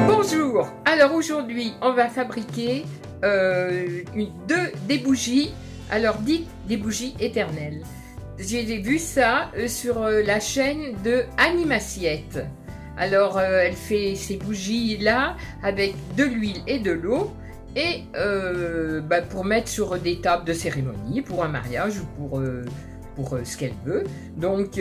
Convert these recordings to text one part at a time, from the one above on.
Bonjour, alors aujourd'hui on va fabriquer des bougies, alors dites des bougies éternelles. J'ai vu ça sur la chaîne de Annie Massiette. Alors elle fait ces bougies là avec de l'huile et de l'eau et pour mettre sur des tables de cérémonie, pour un mariage ou pour ce qu'elle veut. Donc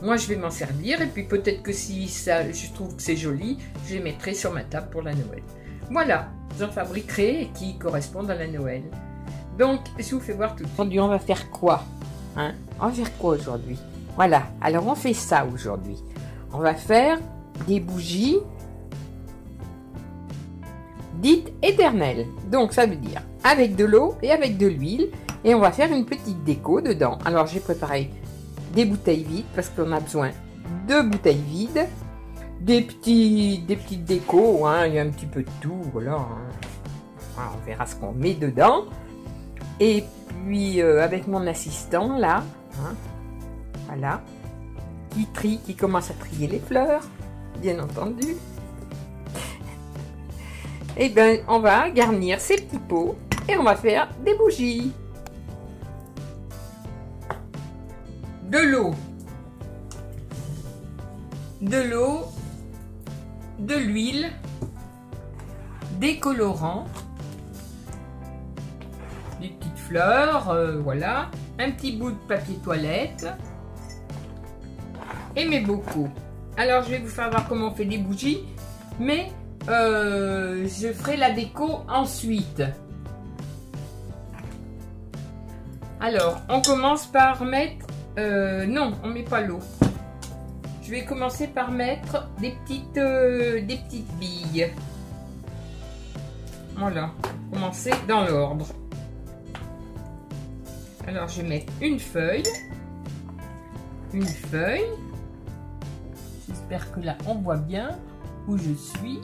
moi je vais m'en servir et puis peut-être que si ça, je trouve que c'est joli, je les mettrai sur ma table pour la Noël. Voilà, j'en fabriquerai qui correspondent à la Noël. Donc je vous fais voir tout de suite. Aujourd'hui on va faire quoi, hein? On va faire quoi aujourd'hui? Voilà, alors on fait ça aujourd'hui. On va faire des bougies dites éternelles. Donc ça veut dire avec de l'eau et avec de l'huile. Et on va faire une petite déco dedans. Alors j'ai préparé des bouteilles vides parce qu'on a besoin de bouteilles vides. Des petites décos, hein, il y a un petit peu de tout, voilà, hein. Voilà, on verra ce qu'on met dedans. Et puis avec mon assistant là, hein, voilà, qui commence à trier les fleurs, bien entendu. Et bien on va garnir ces petits pots et on va faire des bougies. De l'eau, de l'huile, des colorants, des petites fleurs, voilà, un petit bout de papier toilette et mes bocaux. Alors je vais vous faire voir comment on fait des bougies, mais je ferai la déco ensuite. Alors on commence par mettre non, on met pas l'eau. Je vais commencer par mettre des petites billes. Voilà, commencer dans l'ordre. Alors je vais mettre une feuille. J'espère que là on voit bien où je suis.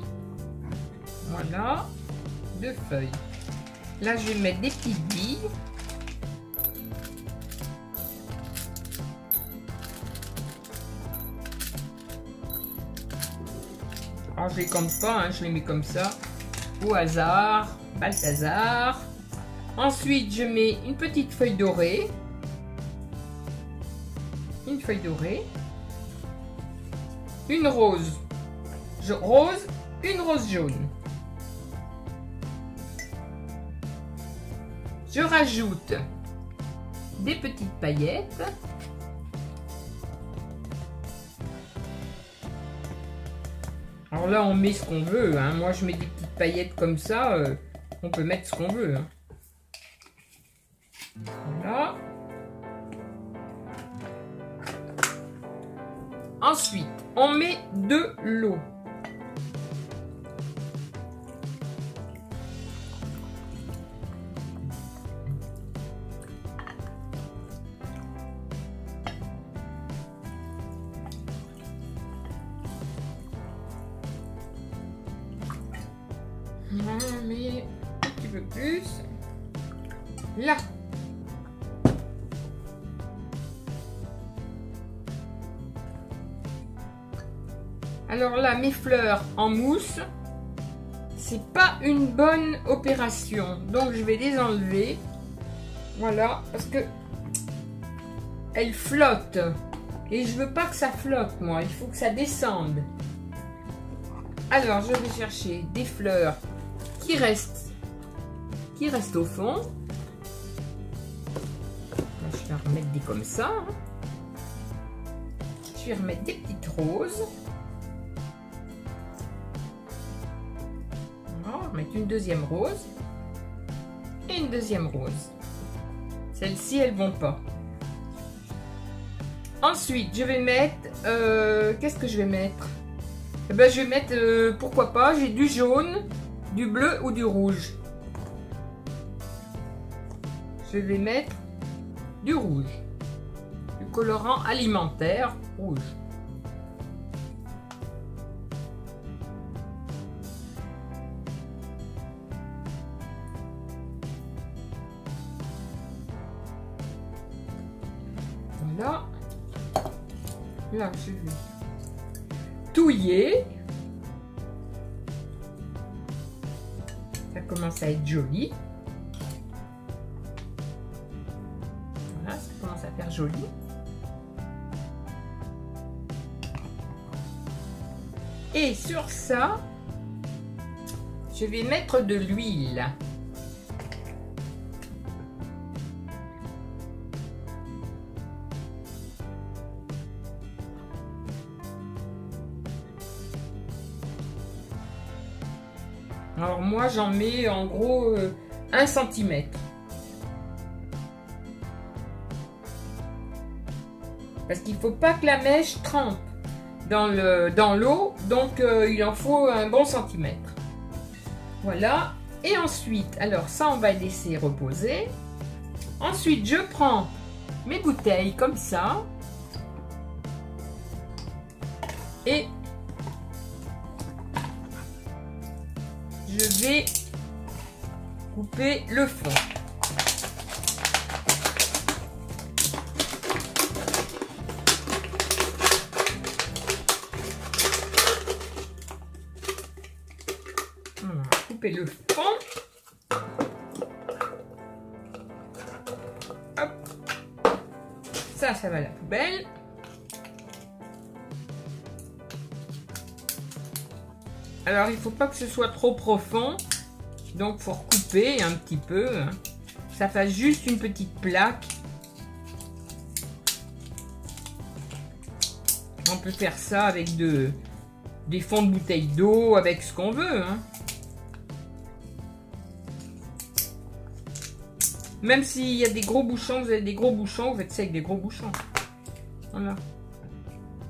Voilà, 2 feuilles. Là je vais mettre des petites billes. Alors, je les compte pas, hein, je les mets comme ça, au hasard, Balthazar. Ensuite, je mets une petite feuille dorée. Une feuille dorée. Une rose. Une rose jaune. Je rajoute des petites paillettes. Alors là, on met ce qu'on veut, hein. Moi, je mets des petites paillettes comme ça. On peut mettre ce qu'on veut, hein. Voilà. Ensuite, on met de l'eau. On met un petit peu plus. Là. Alors là, mes fleurs en mousse, c'est pas une bonne opération. Donc je vais les enlever. Voilà, parce que elles flottent. Et je veux pas que ça flotte, moi. Il faut que ça descende. Alors, je vais chercher des fleurs qui restent au fond. Là, je vais en remettre des comme ça. Hein. Je vais remettre des petites roses. On va remettre une deuxième rose. Et une deuxième rose. Celles-ci, elles vont pas. Ensuite, je vais mettre... qu'est-ce que je vais mettre? Eh ben, je vais mettre, pourquoi pas, j'ai du jaune, du bleu ou du rouge. Je vais mettre du rouge, du colorant alimentaire rouge. Voilà. Là, je vais touiller. Ça commence à être joli. Voilà, ça commence à faire joli. Et sur ça, je vais mettre de l'huile. Alors moi j'en mets en gros 1 cm. Parce qu'il ne faut pas que la mèche trempe dans l'eau, donc il en faut un bon centimètre. Voilà, et ensuite, alors ça on va laisser reposer. Ensuite je prends mes bouteilles comme ça et je vais couper le fond. Voilà, couper le fond. Hop. Ça va à la poubelle. Alors, il ne faut pas que ce soit trop profond. Donc, il faut recouper un petit peu. Ça fasse juste une petite plaque. On peut faire ça avec des fonds de bouteille d'eau, avec ce qu'on veut. Hein. Même s'il y a des gros bouchons, vous avez des gros bouchons, vous faites ça avec des gros bouchons. Voilà.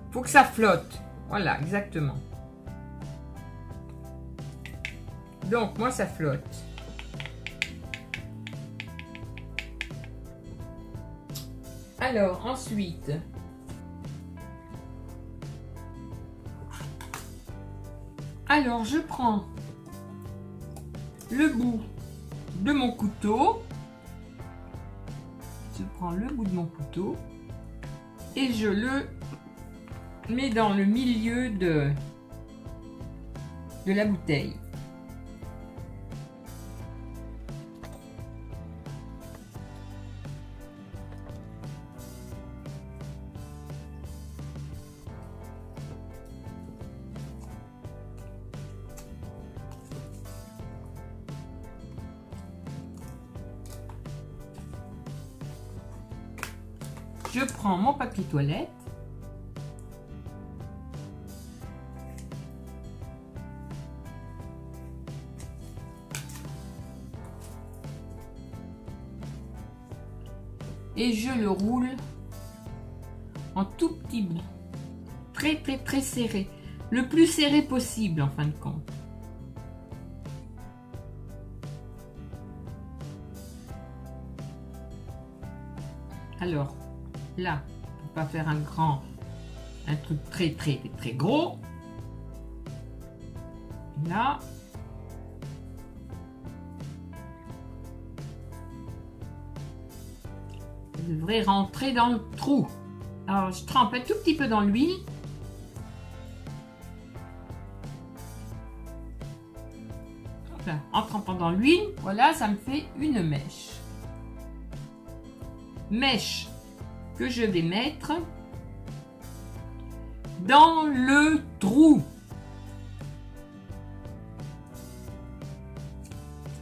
Il faut que ça flotte. Voilà, exactement. Donc, moi, ça flotte. Alors, ensuite, je prends le bout de mon couteau. Je prends le bout de mon couteau et je le mets dans le milieu de la bouteille. Je prends mon papier toilette. Et je le roule en tout petit bout. Très serré. Le plus serré possible en fin de compte. Alors, là, on peut pas faire un truc très gros. Là. Ça devrait rentrer dans le trou. Alors, je trempe un tout petit peu dans l'huile. En trempant dans l'huile, voilà, ça me fait une mèche. Mèche que je vais mettre dans le trou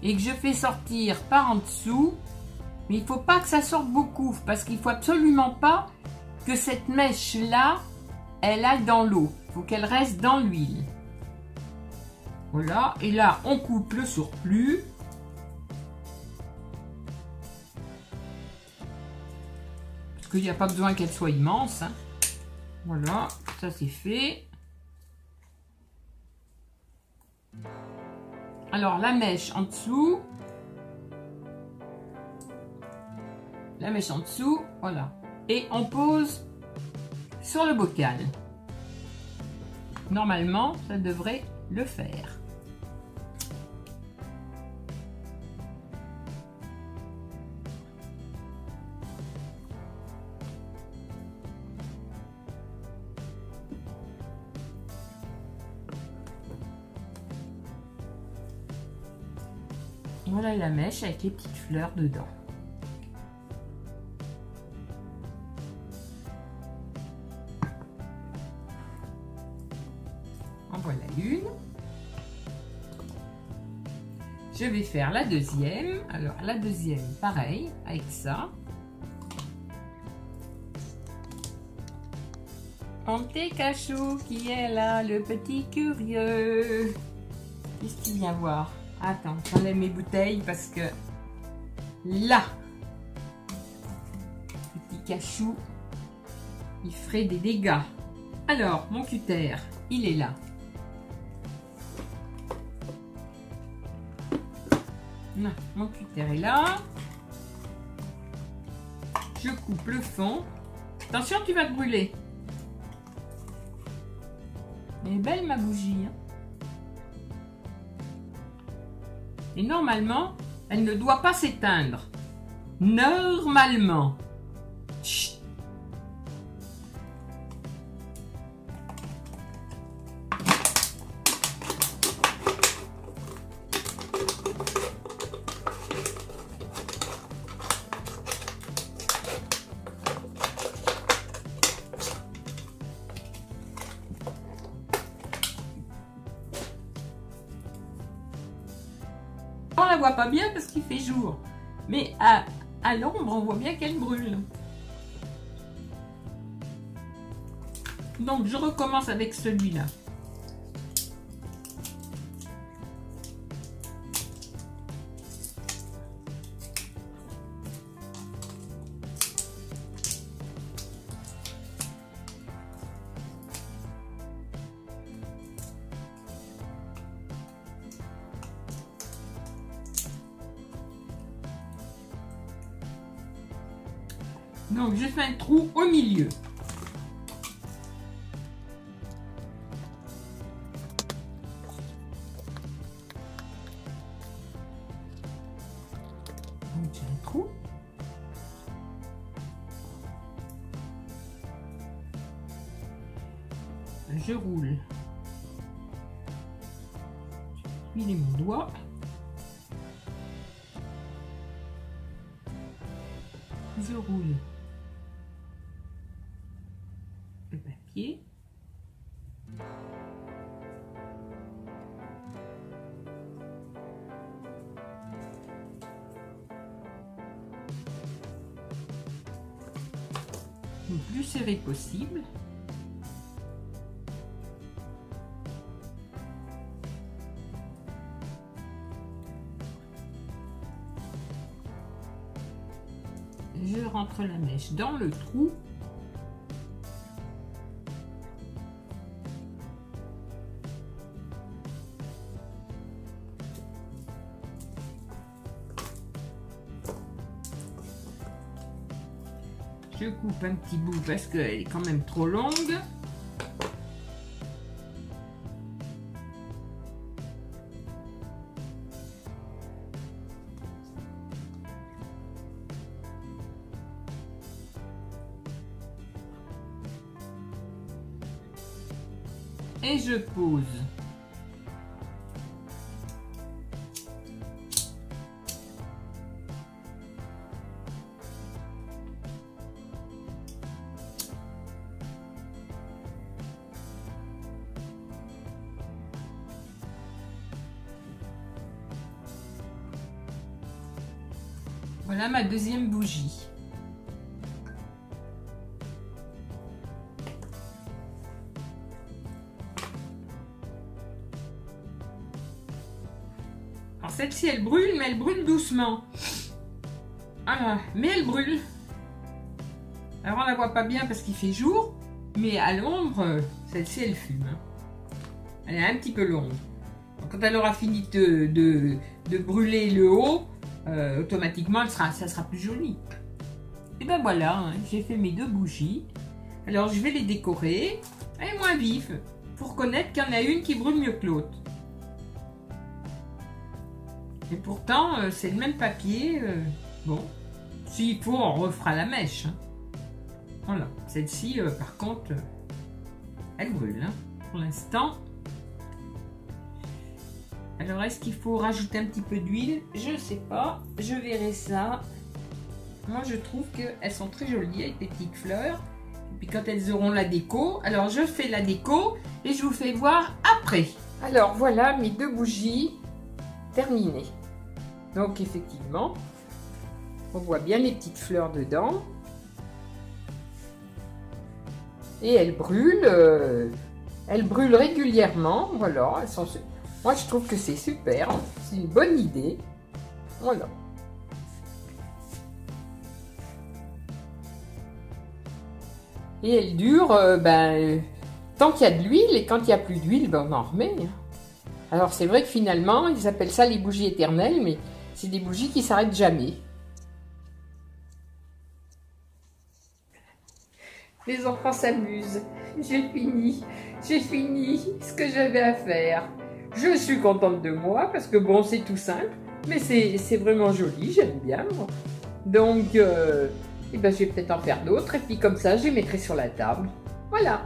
et que je fais sortir par en dessous, mais il faut pas que ça sorte beaucoup parce qu'il faut absolument pas que cette mèche là elle aille dans l'eau, il faut qu'elle reste dans l'huile. Voilà, et là on coupe le surplus. Qu'il n'y a pas besoin qu'elle soit immense. Hein. Voilà, ça c'est fait. Alors la mèche en dessous. La mèche en dessous, voilà. Et on pose sur le bocal. Normalement, ça devrait le faire. Voilà la mèche avec les petites fleurs dedans. En voilà une. Je vais faire la deuxième. Alors la deuxième, pareil, avec ça. Mon petit cachou qui est là, le petit curieux. Qu'est-ce qu'il vient voir? Attends, j'enlève mes bouteilles parce que là, petit cachou, il ferait des dégâts. Alors, mon cutter, il est là. Non, mon cutter est là. Je coupe le fond. Attention, tu vas te brûler. Elle est belle ma bougie. Hein. Et normalement, elle ne doit pas s'éteindre. Normalement. Chut. On la voit pas bien parce qu'il fait jour, mais à l'ombre on voit bien qu'elle brûle. Donc je recommence avec celui-là. Donc je fais un trou au milieu. Donc j'ai un trou. Je roule. Je vais mon doigt. Je roule le papier. Le plus serré possible. Je rentre la mèche dans le trou. Je coupe un petit bout parce qu'elle est quand même trop longue. Et je pose. Voilà ma deuxième bougie. Alors celle-ci elle brûle, mais elle brûle doucement. Ah, mais elle brûle. Alors on la voit pas bien parce qu'il fait jour, mais à l'ombre, celle-ci elle fume. Elle est un petit peu longue. Donc, quand elle aura fini de brûler le haut, automatiquement ça sera plus joli. Et ben voilà, hein, j'ai fait mes deux bougies. Alors je vais les décorer. Elle est moins vive pour connaître qu'il y en a une qui brûle mieux que l'autre. Et pourtant c'est le même papier. Bon, s'il faut on refera la mèche. Hein. Voilà, celle-ci par contre elle brûle. Hein. Pour l'instant. Alors, est-ce qu'il faut rajouter un petit peu d'huile? Je sais pas, je verrai ça. Moi, je trouve qu'elles sont très jolies avec des petites fleurs. Et puis quand elles auront la déco, alors je fais la déco et je vous fais voir après. Alors voilà mes 2 bougies terminées. Donc effectivement, on voit bien les petites fleurs dedans. Et elles brûlent régulièrement. Voilà, elles sont... Moi je trouve que c'est super, c'est une bonne idée. Voilà. Et elles durent tant qu'il y a de l'huile, et quand il n'y a plus d'huile, ben on en remet. Alors c'est vrai que finalement, ils appellent ça les bougies éternelles, mais c'est des bougies qui s'arrêtent jamais. Les enfants s'amusent. J'ai fini ce que j'avais à faire. Je suis contente de moi, parce que bon, c'est tout simple, mais c'est vraiment joli, j'aime bien. Moi. Donc... et ben, je vais peut-être en faire d'autres, et puis comme ça, je les mettrai sur la table. Voilà.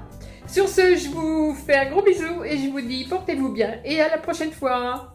Sur ce, je vous fais un gros bisou, et je vous dis portez-vous bien, et à la prochaine fois.